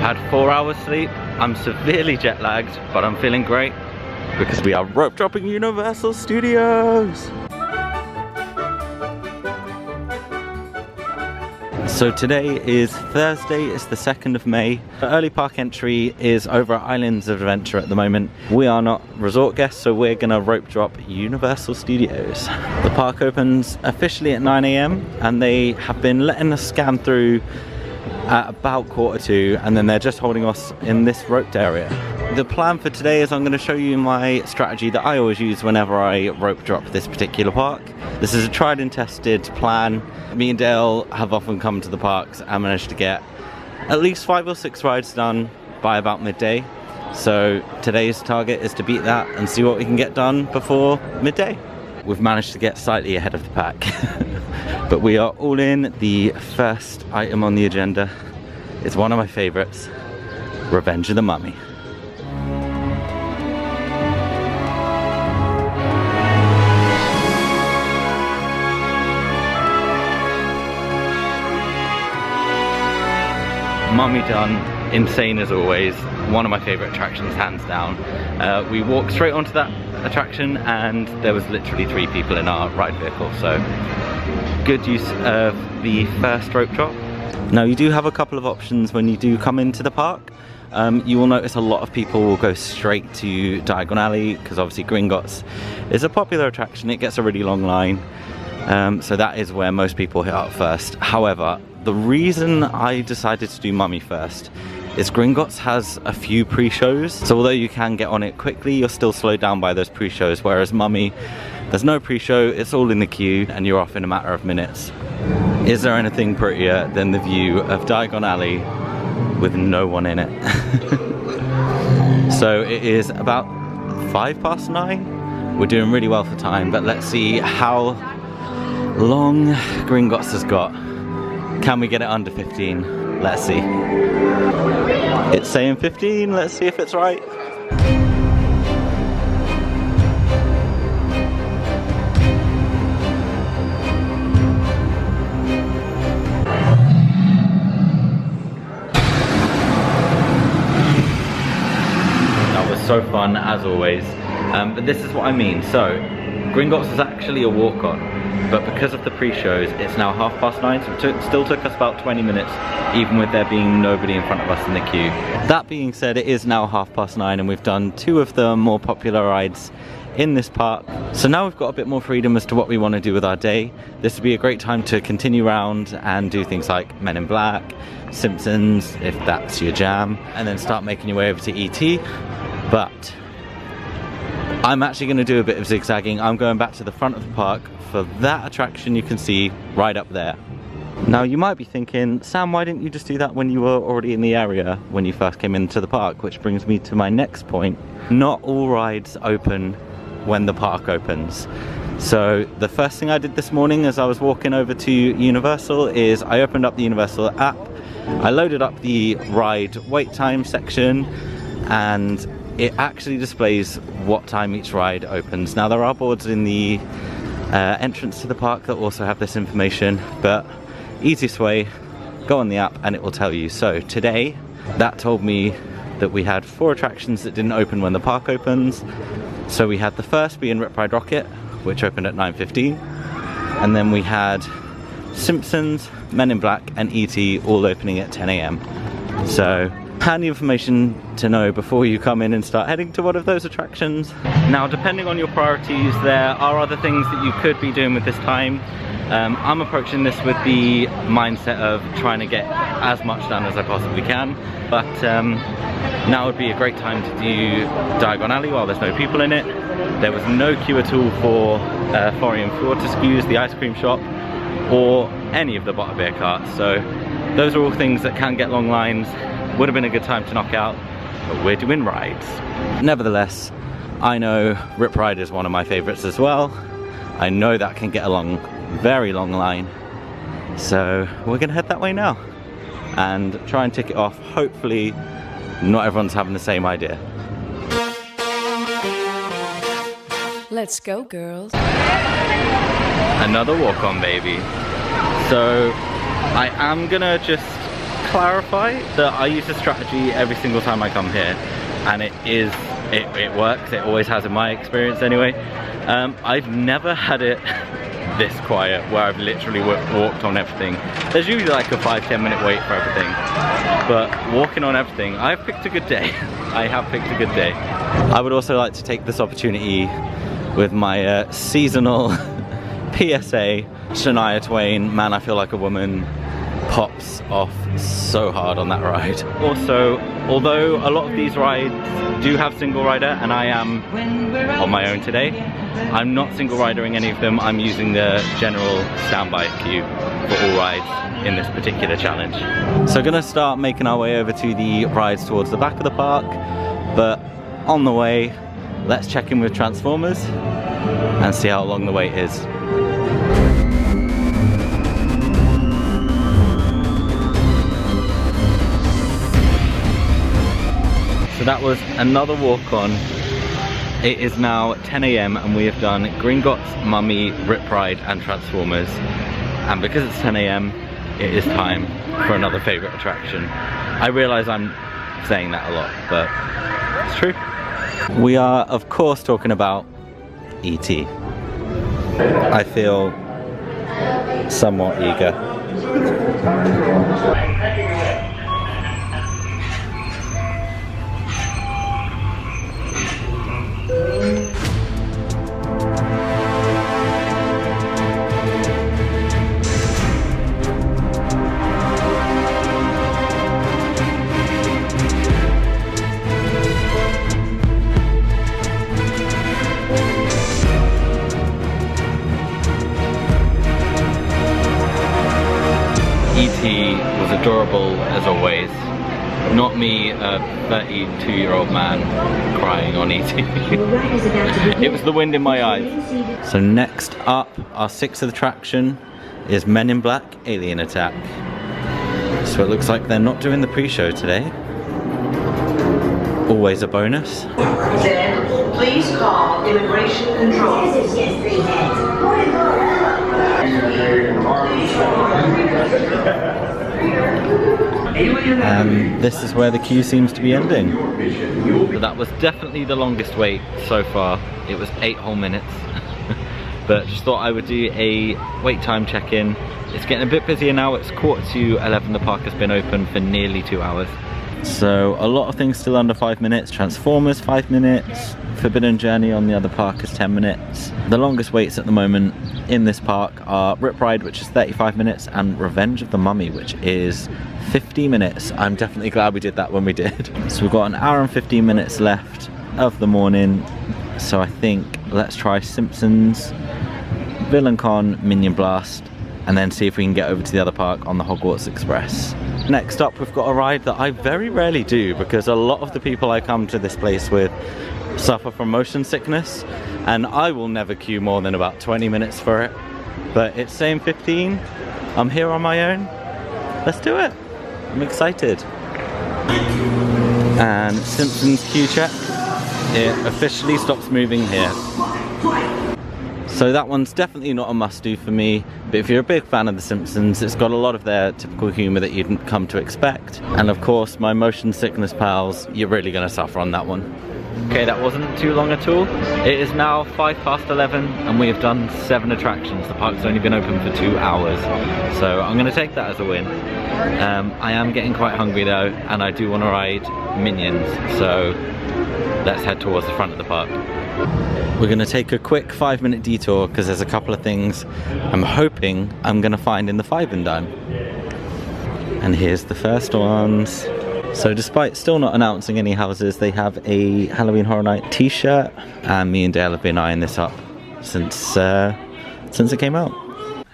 had 4 hours sleep. I'm severely jet lagged, but I'm feeling great because we are rope dropping Universal Studios. So today is Thursday, it's the 2nd of May. The early park entry is over at Islands of Adventure at the moment. We are not resort guests, so we're gonna rope drop Universal Studios. The park opens officially at 9 AM and they have been letting us scan through at about 1:45, and then they're just holding us in this roped area. The plan for today is I'm going to show you my strategy that I always use whenever I rope drop this particular park. This is a tried and tested plan. Me and Dale have often come to the parks and managed to get at least 5 or 6 rides done by about midday. So today's target is to beat that and see what we can get done before midday. We've managed to get slightly ahead of the pack. But we are all in. The first item on the agenda is one of my favorites, Revenge of the Mummy. Mummy done, insane as always. One of my favorite attractions, hands down. We walked straight onto that attraction and there was literally 3 people in our ride vehicle, so good use of the first rope drop. Now you do have a couple of options when you do come into the park. You will notice a lot of people will go straight to Diagon Alley because obviously Gringotts is a popular attraction. It gets a really long line, so that is where most people hit up first. However, the reason I decided to do Mummy first is Gringotts has a few pre-shows, so although you can get on it quickly, you're still slowed down by those pre-shows, whereas Mummy, there's no pre-show, it's all in the queue and you're off in a matter of minutes. Is there anything prettier than the view of Diagon Alley with no one in it? So it is about 9:05. We're doing really well for time, but let's see how long Gringotts has got. Can we get it under 15? Let's see. It's saying 15, let's see if it's right. That was so fun as always, but this is what I mean. So Gringotts is actually a walk-on, but because of the pre-shows it's now 9:30, so it still took us about 20 minutes even with there being nobody in front of us in the queue. That being said, it is now 9:30 and we've done 2 of the more popular rides in this park, so now we've got a bit more freedom as to what we want to do with our day. This would be a great time to continue around and do things like Men in Black, Simpsons if that's your jam, and then start making your way over to ET. But I'm actually going to do a bit of zigzagging. I'm going back to the front of the park for that attraction you can see right up there. Now you might be thinking, Sam, why didn't you just do that when you were already in the area when you first came into the park? Which brings me to my next point. Not all rides open when the park opens. So the first thing I did this morning as I was walking over to Universal is I opened up the Universal app, I loaded up the ride wait time section, and it actually displays what time each ride opens. Now there are boards in the entrance to the park that also have this information, but easiest way, go on the app and it will tell you. So today that told me that we had 4 attractions that didn't open when the park opens. So we had the first being Rip Ride Rockit, which opened at 9:15, and then we had Simpsons, Men in Black and ET all opening at 10 AM. So handy information to know before you come in and start heading to one of those attractions. Now depending on your priorities, there are other things that you could be doing with this time. I'm approaching this with the mindset of trying to get as much done as I possibly can, but now would be a great time to do Diagon Alley while there's no people in it. There was no queue at all for Florian Fortescue's, the ice cream shop, or any of the butterbeer carts, so those are all things that can get long lines. Would have been a good time to knock out, but we're doing rides. Nevertheless, I know Rip Ride is one of my favorites as well. I know that can get a long, very long line, so we're gonna head that way now and try and tick it off. Hopefully not everyone's having the same idea. Let's go, girls. Another walk-on, baby. So I am gonna just clarify that I use a strategy every single time I come here, and it works. It always has in my experience anyway. I've never had it this quiet where I've literally walked on everything. There's usually like a 5-10 minute wait for everything, but walking on everything, I've picked a good day. I have picked a good day. I would also like to take this opportunity with my seasonal PSA. Shania Twain, Man I Feel Like a Woman, pops off so hard on that ride. Also, although a lot of these rides do have single rider, and I am on my own today, I'm not single ridering any of them. I'm using the general standby queue for all rides in this particular challenge. So gonna start making our way over to the rides towards the back of the park, but on the way, let's check in with Transformers and see how long the wait is. So that was another walk on. It is now 10 AM and we have done Gringotts, Mummy, Rip Ride and Transformers. And because it's 10 AM, it is time for another favourite attraction. I realise I'm saying that a lot, but it's true. We are of course talking about E.T. I feel somewhat eager. E.T. was adorable as always. Not me, a 32-year-old man crying on E.T. It was the wind in my eyes. So next up, our 6th attraction is Men in Black Alien Attack. So it looks like they're not doing the pre-show today. Always a bonus. Then, please call Immigration Control. And this is where the queue seems to be ending. But that was definitely the longest wait so far. It was 8 whole minutes. But just thought I would do a wait time check-in. It's getting a bit busier now. It's 11:15. The park has been open for nearly 2 hours. So a lot of things still under 5 minutes. Transformers 5 minutes. Forbidden Journey on the other park is 10 minutes. The longest waits at the moment in this park are Rip Ride, which is 35 minutes, and Revenge of the Mummy, which is 50 minutes. I'm definitely glad we did that when we did. So we've got an hour and 15 minutes left of the morning. So I think let's try Simpsons, Villain Con, Minion Blast, and then see if we can get over to the other park on the Hogwarts Express. Next up, we've got a ride that I very rarely do because a lot of the people I come to this place with suffer from motion sickness, and I will never queue more than about 20 minutes for it. But it's saying 15. I'm here on my own. Let's do it. I'm excited. And Simpsons queue check. It officially stops moving here. So that one's definitely not a must-do for me, but if you're a big fan of The Simpsons, it's got a lot of their typical humour that you'd come to expect. And of course, my motion sickness pals, you're really going to suffer on that one. Okay, that wasn't too long at all. It is now 11:05 and we have done 7 attractions. The park's only been open for 2 hours, so I'm going to take that as a win. I am getting quite hungry though, and I do want to ride Minions, so let's head towards the front of the park. We're going to take a quick 5-minute detour because there's a couple of things I'm hoping I'm going to find in the Five and Dime. And here's the first ones. So despite still not announcing any houses, they have a Halloween Horror Night t-shirt, and me and Dale have been eyeing this up since it came out.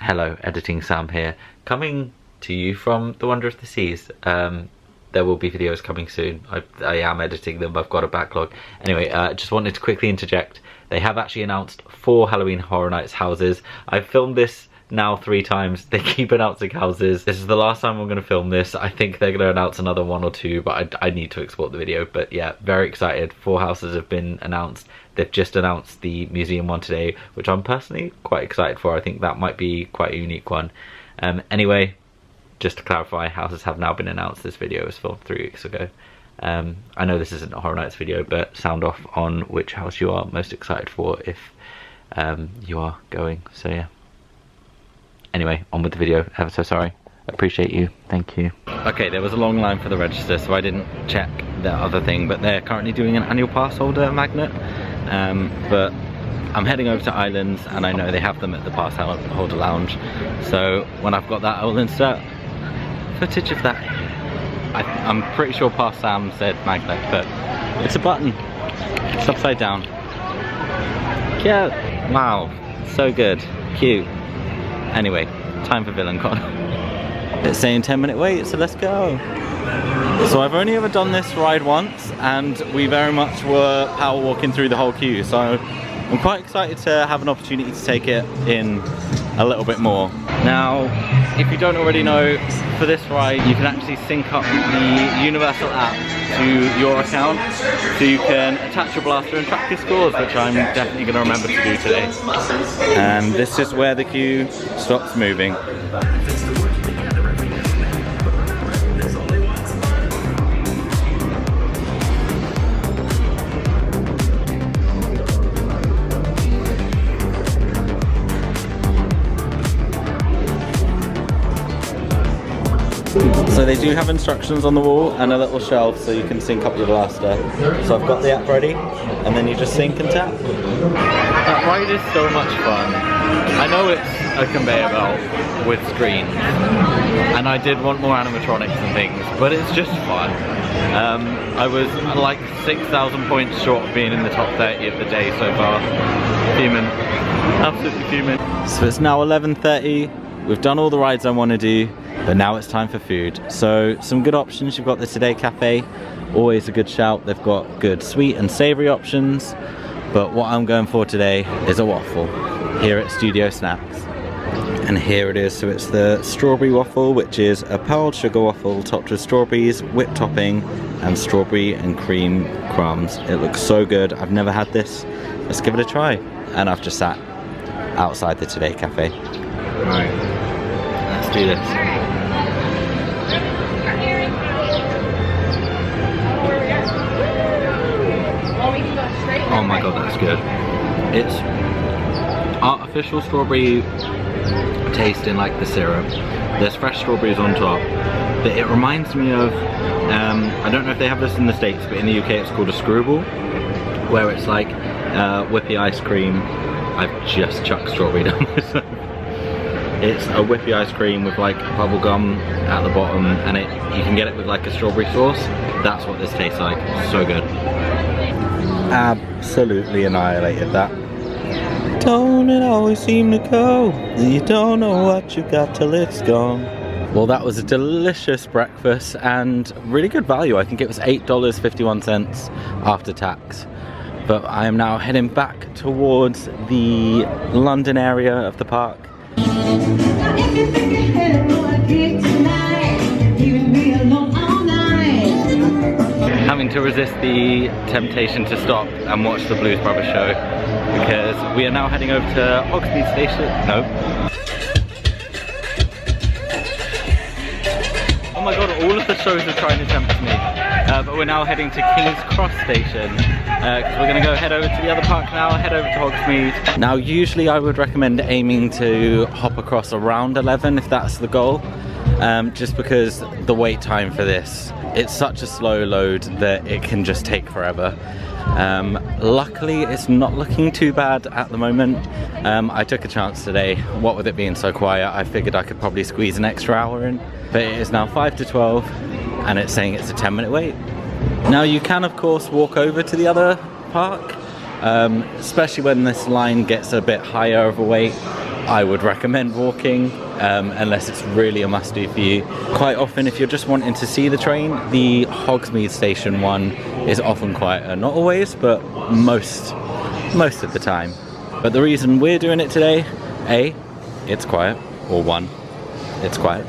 Hello, Editing Sam here, coming to you from the Wonder of the Seas. There will be videos coming soon. I am editing them, I've got a backlog. Anyway, just wanted to quickly interject. They have actually announced 4 Halloween Horror Nights houses. I've filmed this now 3 times. They keep announcing houses. This is the last time I'm going to film this. I think they're going to announce another 1 or 2, but I need to export the video. But yeah, very excited. 4 houses have been announced. They've just announced the museum one today, which I'm personally quite excited for. I think that might be quite a unique one. Anyway, just to clarify, houses have now been announced. This video was filmed 3 weeks ago. I know this isn't a Horror Nights video, but sound off on which house you are most excited for if you are going, so yeah. Anyway, on with the video. Ever so sorry. Appreciate you. Thank you. Okay, there was a long line for the register, so I didn't check the other thing, but they're currently doing an annual pass holder magnet. But I'm heading over to Islands, and I know they have them at the pass holder lounge. So when I've got that, I will insert footage of that. I'm pretty sure past Sam said magnet, but it's a button. It's upside down. Yeah. Wow. So good. Cute. Anyway, time for VillainCon. It's saying 10-minute wait, so let's go. So I've only ever done this ride once, and we very much were power walking through the whole queue, so I'm quite excited to have an opportunity to take it in a little bit more. Now, if you don't already know, for this ride you can actually sync up the Universal app to your account, so you can attach your blaster and track your scores, which I'm definitely going to remember to do today. And this is where the queue stops moving. So they do have instructions on the wall and a little shelf so you can sync up your blaster. So I've got the app ready, and then you just sync and tap. That ride is so much fun. I know it's a conveyor belt with screens, and I did want more animatronics and things, but it's just fun. I was like 6,000 points short of being in the top 30 of the day so far. Fuming. Absolutely fuming. So it's now 11:30. We've done all the rides I want to do, but now it's time for food. So some good options. You've got the Today Cafe, always a good shout. They've got good sweet and savoury options, but what I'm going for today is a waffle here at Studio Snacks. And here it is. So it's the strawberry waffle, which is a pearled sugar waffle topped with strawberries, whipped topping, and strawberry and cream crumbs. It looks so good. I've never had this. Let's give it a try. And I've just sat outside the Today Cafe. Right, let's do this. Oh my god, that's good. It's artificial strawberry taste in like the syrup. There's fresh strawberries on top, but it reminds me of, I don't know if they have this in the States, but in the UK it's called a screwball, where it's like whippy ice cream. I've just chucked strawberry down myself. It's a whippy ice cream with like bubble gum at the bottom, and you can get it with like a strawberry sauce. That's what this tastes like. So good. Absolutely annihilated that. Don't it always seem to go? You don't know what you got till it's gone. Well, that was a delicious breakfast and really good value. I think it was $8.51 after tax. But I am now heading back towards the London area of the park. Having to resist the temptation to stop and watch the Blues Brothers show, because we are now heading over to Hogsmeade Station. No. Oh my god, all of the shows are trying to tempt me. But we're now heading to King's Cross Station, because we're going to go head over to the other park now, head over to Hogsmeade. Now usually I would recommend aiming to hop across around 11 if that's the goal, just because the wait time for this, it's such a slow load that it can just take forever. Luckily it's not looking too bad at the moment. I took a chance today. What with it being so quiet, I figured I could probably squeeze an extra hour in, but it is now 5 to 12 and it's saying it's a 10-minute wait. Now you can of course walk over to the other park, especially when this line gets a bit higher of a wait. I would recommend walking, unless it's really a must-do for you. Quite often if you're just wanting to see the train, the Hogsmeade Station one is often quieter. Not always, but most of the time. But the reason we're doing it today, A, it's quiet, or one, it's quiet,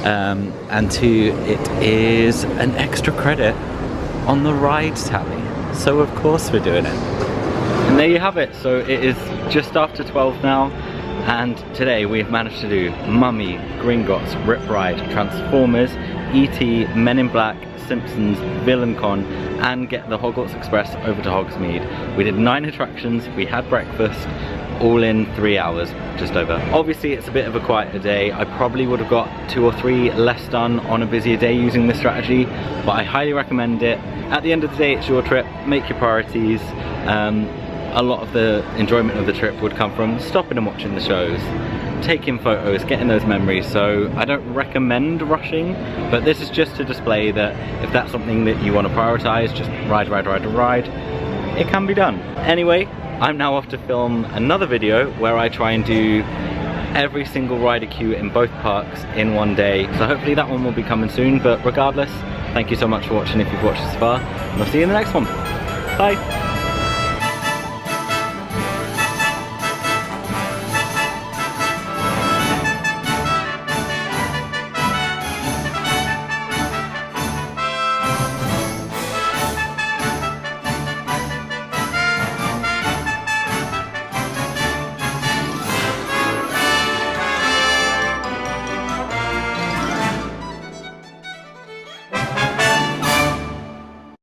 and two, it is an extra credit on the ride tally. So of course we're doing it. And there you have it. So it is just after 12 now. And today we have managed to do Mummy, Gringotts, Rip Ride, Transformers, E.T., Men in Black, Simpsons, VillainCon, and get the Hogwarts Express over to Hogsmeade. We did 9 attractions, we had breakfast, all in 3 hours, just over. Obviously it's a bit of a quieter day. I probably would have got 2 or 3 less done on a busier day using this strategy, but I highly recommend it. At the end of the day, it's your trip, make your priorities. A lot of the enjoyment of the trip would come from stopping and watching the shows, taking photos, getting those memories, so I don't recommend rushing, but this is just to display that if that's something that you want to prioritize, just ride, it can be done. Anyway, I'm now off to film another video where I try and do every single rider queue in both parks in one day, so hopefully that one will be coming soon, but regardless, thank you so much for watching if you've watched this far, and I'll see you in the next one. Bye!